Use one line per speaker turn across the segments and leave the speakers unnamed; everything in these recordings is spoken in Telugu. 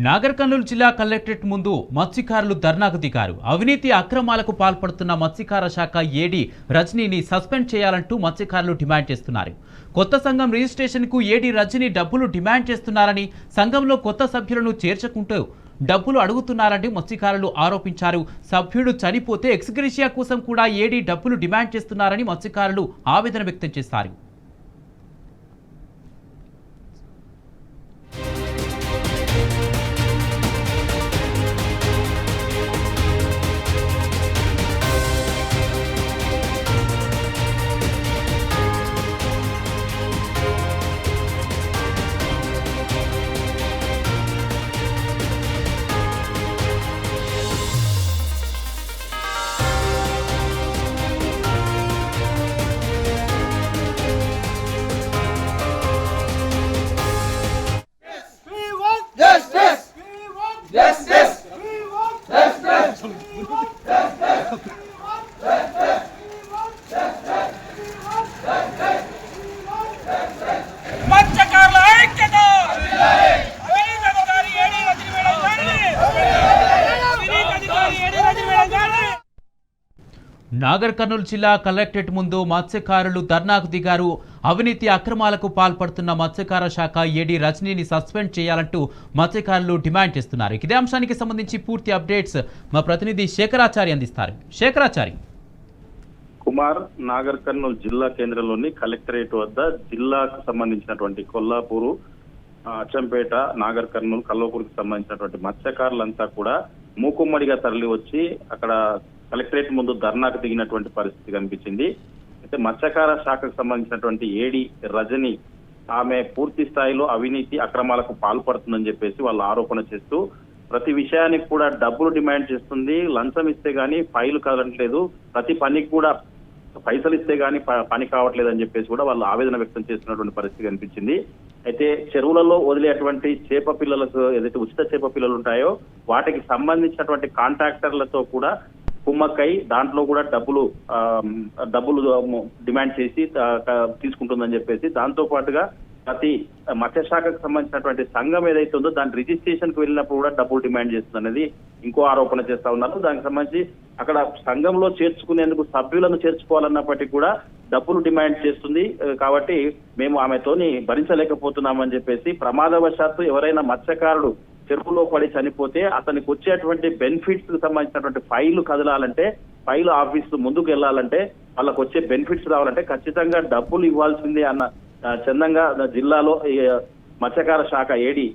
నాగర్ కర్నూలు జిల్లా కలెక్టరేట్ ముందు మత్స్యకారులు ధర్నాకు దిగారు. అవినీతి అక్రమాలకు పాల్పడుతున్న మత్స్యకార శాఖ ఏడీ రజనీని సస్పెండ్ చేయాలంటూ మత్స్యకారులు డిమాండ్ చేస్తున్నారు. కొత్త సంఘం రిజిస్ట్రేషన్కు ఏడీ రజనీ డబ్బులు డిమాండ్ చేస్తున్నారని, సంఘంలో కొత్త సభ్యులను చేర్చుకుంటూ డబ్బులు అడుగుతున్నారని మత్స్యకారులు ఆరోపించారు. సభ్యుడు చనిపోతే ఎక్స్గ్రేషియా కోసం కూడా ఏడీ డబ్బులు డిమాండ్ చేస్తున్నారని మత్స్యకారులు ఆవేదన వ్యక్తం చేశారు. నాగర్ కర్నూలు జిల్లా కలెక్టరేట్ ముందు మత్స్యకారులు ధర్నాకు దిగారు. అవినీతి అక్రమాలకు పాల్పడుతున్న మత్స్యకార శాఖ ఏడీ రజనీని సస్పెండ్ చేయాలంటూ మత్స్యకారులు డిమాండ్ చేస్తున్నారు. ఇదే అంశానికి సంబంధించి పూర్తి అప్డేట్స్ మా ప్రతినిధి శేఖరాచారి అందిస్తారు. శేఖరాచారి.
కుమార్, నాగర్ కర్నూలు జిల్లా కేంద్రంలోని కలెక్టరేట్ వద్ద జిల్లాకు సంబంధించినటువంటి కొల్లాపూరు, అచ్చంపేట, నాగర్ కర్నూలు, కల్వకూరుకు సంబంధించినటువంటి మత్స్యకారులంతా కూడా మూకుమ్మడిగా తరలి వచ్చి అక్కడ కలెక్టరేట్ ముందు ధర్నాకు దిగినటువంటి పరిస్థితి కనిపించింది. అయితే మత్స్యకార శాఖకు సంబంధించినటువంటి ఏడీ రజని ఆమె పూర్తి స్థాయిలో అవినీతి అక్రమాలకు పాల్పడుతుందని చెప్పేసి వాళ్ళు ఆరోపణ చేస్తూ ప్రతి విషయానికి కూడా డబ్బులు డిమాండ్ చేస్తుంది. లంచం ఇస్తే గానీ ఫైలు కదలట్లేదు, ప్రతి పనికి కూడా పైసలు ఇస్తే గానీ పని కావట్లేదు అని చెప్పేసి కూడా వాళ్ళు ఆవేదన వ్యక్తం చేస్తున్నటువంటి పరిస్థితి కనిపించింది. అయితే చెరువులలో వదిలేటువంటి చేప పిల్లలకు ఏదైతే ఉచిత చేప పిల్లలు ఉంటాయో వాటికి సంబంధించినటువంటి కాంట్రాక్టర్లతో కూడా కుమ్మక్కై దాంట్లో కూడా డబ్బులు డిమాండ్ చేసి తీసుకుంటుందని చెప్పేసి, దాంతో పాటుగా ప్రతి మత్స్యశాఖకు సంబంధించినటువంటి సంఘం ఏదైతే ఉందో దాని రిజిస్ట్రేషన్ కు వెళ్ళినప్పుడు కూడా డబ్బులు డిమాండ్ చేస్తుంది అనేది ఇంకో ఆరోపణ చేస్తా ఉన్నారు. దానికి సంబంధించి అక్కడ సంఘంలో చేర్చుకునేందుకు సభ్యులను చేర్చుకోవాలన్నప్పటికీ కూడా డబ్బులు డిమాండ్ చేస్తుంది. కాబట్టి మేము ఆమెతోని భరించలేకపోతున్నామని చెప్పేసి, ప్రమాదవశాత్తు ఎవరైనా మత్స్యకారుడు చెరువులో పడి చనిపోతే అతనికి వచ్చేటువంటి బెనిఫిట్స్ కు సంబంధించినటువంటి ఫైలు కదలాలంటే, ఫైలు ఆఫీసు ముందుకు వెళ్ళాలంటే, వాళ్ళకు వచ్చే బెనిఫిట్స్ రావాలంటే ఖచ్చితంగా డబ్బులు ఇవ్వాల్సిందే అన్న చందంగా జిల్లాలో మత్స్యకార శాఖ ఏడీ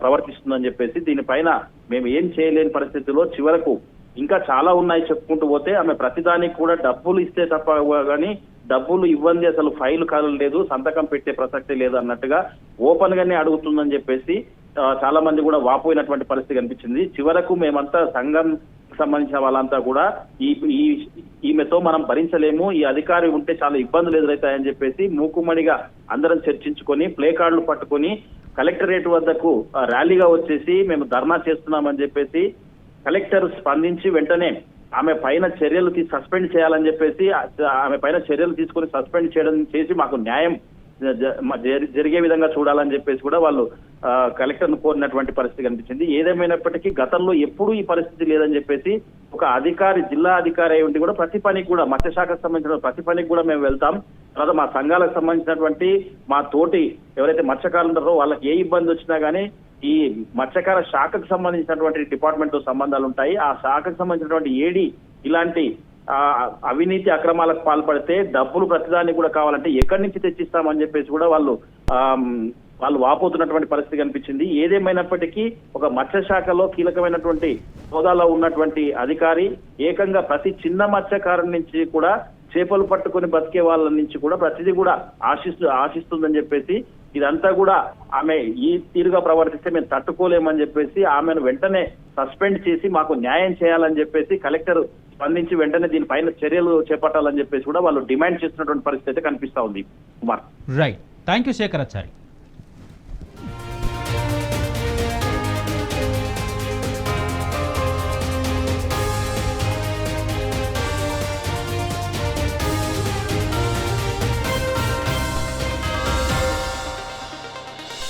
ప్రవర్తిస్తుందని చెప్పేసి, దీనిపైన మేము ఏం చేయలేని పరిస్థితిలో చివరకు ఇంకా చాలా ఉన్నాయి చెప్పుకుంటూ పోతే ఆమె ప్రతిదానికి కూడా డబ్బులు ఇస్తే తప్ప కానీ డబ్బులు ఇవ్వండి, అసలు ఫైల్ కదలలేదు, సంతకం పెట్టే ప్రసక్తి లేదు అన్నట్టుగా ఓపెన్ గానే అడుగుతుందని చెప్పేసి చాలా మంది కూడా వాపోయినటువంటి పరిస్థితి కనిపించింది. చివరకు మేమంతా సంఘం సంబంధించిన వాళ్ళంతా కూడా ఈమెతో మనం భరించలేము, ఈ అధికారి ఉంటే చాలా ఇబ్బందులు ఎదురవుతాయని చెప్పేసి మూకుమ్మడిగా అందరం చర్చించుకొని ప్లే కార్డులు పట్టుకొని కలెక్టరేట్ వద్దకు ర్యాలీగా వచ్చేసి మేము ధర్నా చేస్తున్నామని చెప్పేసి, కలెక్టర్ స్పందించి వెంటనే ఆమె పైన చర్యలు సస్పెండ్ చేయాలని చెప్పేసి, ఆమె పైన చర్యలు తీసుకొని సస్పెండ్ చేయడం చేసి మాకు న్యాయం జరిగే విధంగా చూడాలని చెప్పేసి కూడా వాళ్ళు కలెక్టర్ను కోరినటువంటి పరిస్థితి కనిపించింది. ఏదేమైనప్పటికీ గతంలో ఎప్పుడూ ఈ పరిస్థితి లేదని చెప్పేసి, ఒక అధికారి జిల్లా అధికారి అయి ఉండి కూడా ప్రతి పనికి కూడా మత్స్యశాఖకు సంబంధించిన ప్రతి పనికి కూడా మేము వెళ్తాం, తర్వాత మా సంఘాలకు సంబంధించినటువంటి మా తోటి ఎవరైతే మత్స్యకారులు ఉంటారో వాళ్ళకి ఏ ఇబ్బంది వచ్చినా గానీ ఈ మత్స్యకార శాఖకు సంబంధించినటువంటి డిపార్ట్మెంట్ తో సంబంధాలు ఉంటాయి. ఆ శాఖకు సంబంధించినటువంటి ఏడీ ఇలాంటి అవినీతి అక్రమాలకు పాల్పడితే డబ్బులు ప్రతిదానికి కూడా కావాలంటే ఎక్కడి నుంచి తెచ్చిస్తామని చెప్పేసి కూడా వాళ్ళు వాపోతున్నటువంటి పరిస్థితి కనిపించింది. ఏదేమైనప్పటికీ ఒక మత్స్యశాఖలో కీలకమైనటువంటి హోదాలో ఉన్నటువంటి అధికారి ఏకంగా ప్రతి చిన్న మత్స్యకారు నుంచి కూడా చేపలు పట్టుకుని బతికే వాళ్ళ నుంచి కూడా ప్రతిదీ కూడా ఆశిస్తుందని చెప్పేసి, ఇదంతా కూడా ఆమె ఈ తీరుగా ప్రవర్తిస్తే మేము తట్టుకోలేమని చెప్పేసి ఆమెను వెంటనే సస్పెండ్ చేసి మాకు న్యాయం చేయాలని చెప్పేసి కలెక్టర్ స్పందించి వెంటనే దీనిపైన చర్యలు చేపట్టాలని చెప్పేసి కూడా వాళ్ళు డిమాండ్ చేస్తున్నటువంటి పరిస్థితి అయితే కనిపిస్తా ఉంది. Kumar,
right, thank you Shekharachari.